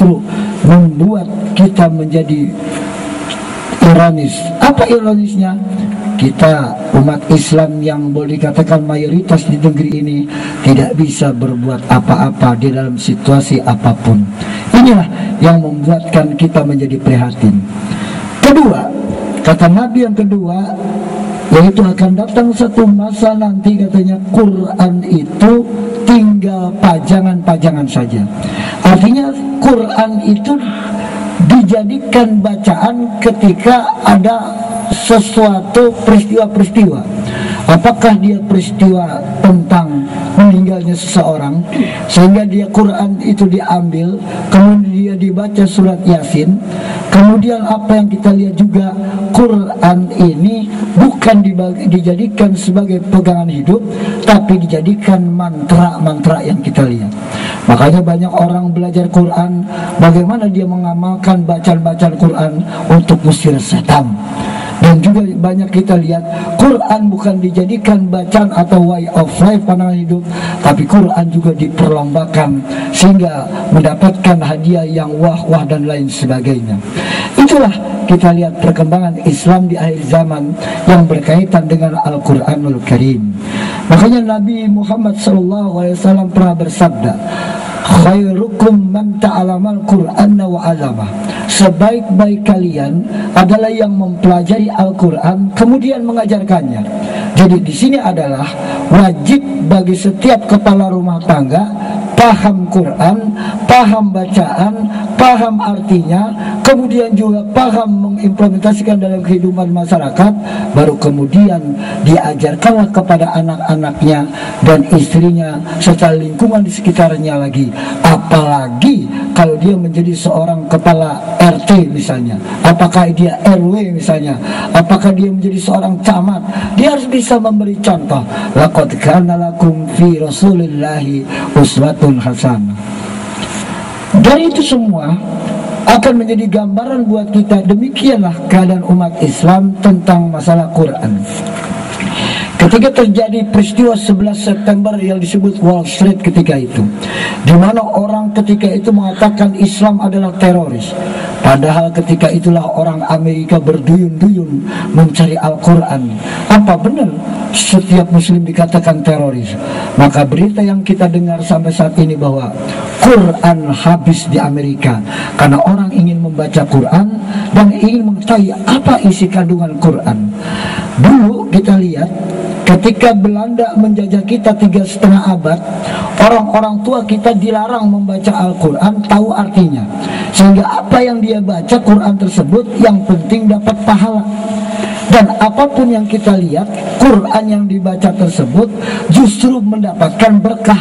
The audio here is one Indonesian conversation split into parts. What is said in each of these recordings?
justru membuat kita menjadi ironis. Apa ironisnya? Kita umat Islam yang boleh dikatakan mayoritas di negeri ini tidak bisa berbuat apa-apa di dalam situasi apapun. Inilah yang membuatkan kita menjadi prihatin. Kedua, kata Nabi yang kedua, yaitu akan datang satu masa nanti katanya Quran itu tinggal pajangan-pajangan saja. Artinya Quran itu dijadikan bacaan ketika ada sesuatu peristiwa-peristiwa. Apakah dia peristiwa tentang meninggalnya seseorang sehingga dia Quran itu diambil, kemudian dia dibaca surat Yasin. Kemudian apa yang kita lihat juga, Quran ini bukan dijadikan sebagai pegangan hidup, tapi dijadikan mantra-mantra yang kita lihat. Makanya banyak orang belajar Quran, bagaimana dia mengamalkan bacaan-bacaan Quran untuk mengusir setan. Dan juga banyak kita lihat Quran bukan dijadikan bacaan atau way of life, pandangan hidup, tapi Quran juga diperlombakan sehingga mendapatkan hadiah yang wah-wah dan lain sebagainya. Itulah kita lihat perkembangan Islam di akhir zaman yang berkaitan dengan Al-Quranul Karim. Makanya Nabi Muhammad SAW pernah bersabda, khairukum man ta'alamal Qur'ana wa 'alama. Sebaik-baik kalian adalah yang mempelajari Al-Quran kemudian mengajarkannya. Jadi di sini adalah wajib bagi setiap kepala rumah tangga paham Quran, paham bacaan, paham artinya, kemudian juga paham mengimplementasikan dalam kehidupan masyarakat, baru kemudian diajarkanlah kepada anak-anaknya dan istrinya serta lingkungan di sekitarnya lagi. Apalagi kalau dia menjadi seorang kepala RT misalnya, apakah dia RW misalnya, apakah dia menjadi seorang camat, dia harus bisa memberi contoh. Laqad kana lakum fi Rasulillahi uswatun hasanah. Dari itu semua akan menjadi gambaran buat kita. Demikianlah keadaan umat Islam tentang masalah Quran. Ketika terjadi peristiwa 11 September yang disebut Wall Street ketika itu, di mana orang ketika itu mengatakan Islam adalah teroris, padahal ketika itulah orang Amerika berduyun-duyun mencari Al-Quran. Apa benar setiap muslim dikatakan teroris? Maka berita yang kita dengar sampai saat ini bahwa Quran habis di Amerika karena orang ingin membaca Quran dan ingin mengetahui apa isi kandungan Quran. Dulu kita lihat ketika Belanda menjajah kita 3,5 abad, orang-orang tua kita dilarang membaca Al-Quran, tahu artinya. Sehingga apa yang dia baca Quran tersebut yang penting dapat pahala. Dan apapun yang kita lihat, Quran yang dibaca tersebut justru mendapatkan berkah.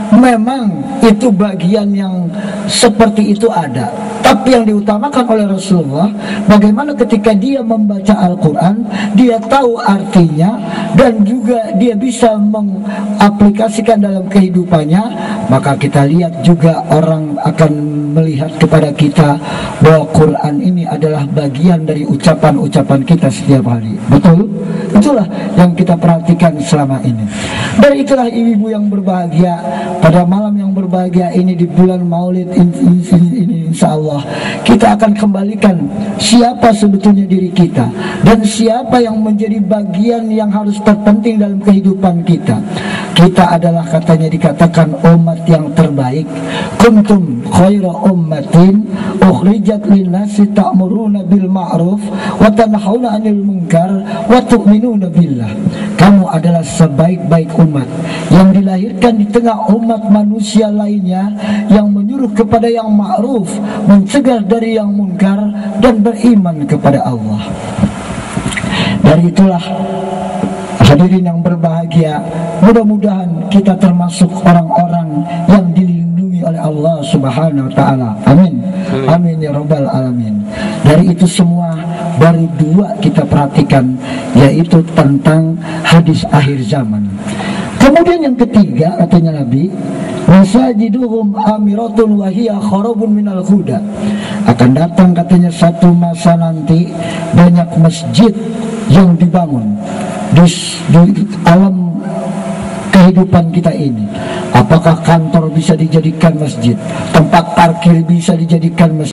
Memang itu bagian yang seperti itu ada, tapi yang diutamakan oleh Rasulullah, bagaimana ketika dia membaca Al-Quran, dia tahu artinya dan juga dia bisa mengaplikasikan dalam kehidupannya. Maka kita lihat juga orang akan melihat kepada kita bahwa Quran ini adalah bagian dari ucapan-ucapan kita setiap hari. Betul? Itulah yang kita perhatikan selama ini. Dan itulah ibu-ibu yang berbahagia, pada malam yang berbahagia ini di bulan Maulid ini, insya Allah kita akan kembalikan siapa sebetulnya diri kita dan siapa yang menjadi bagian yang harus terpenting dalam kehidupan kita. Kita adalah, katanya dikatakan, umat yang terbaik. Kuntum khaira ummatin ukhrijat linnasi ta'muruna bil ma'ruf wa tanhauna 'anil munkar wa tu'minuna billah. Kamu adalah sebaik-baik umat yang dilahirkan di tengah umat manusia lainnya, yang menyuruh kepada yang ma'ruf, mencegah dari yang munkar, dan beriman kepada Allah. Dari itulah hadirin yang berbahagia, mudah-mudahan kita termasuk orang-orang yang dilindungi oleh Allah Subhanahu wa ta'ala. Amin. Amin ya rabbal alamin. Dari itu semua baru 2 kita perhatikan, yaitu tentang hadis akhir zaman. Kemudian yang ketiga, katanya Nabi, masajiduhum amiratun wa hiya kharabun minal huda. Akan datang, katanya, satu masa nanti banyak masjid yang dibangun di alam kehidupan kita ini. Apakah kantor bisa dijadikan masjid, tempat parkir bisa dijadikan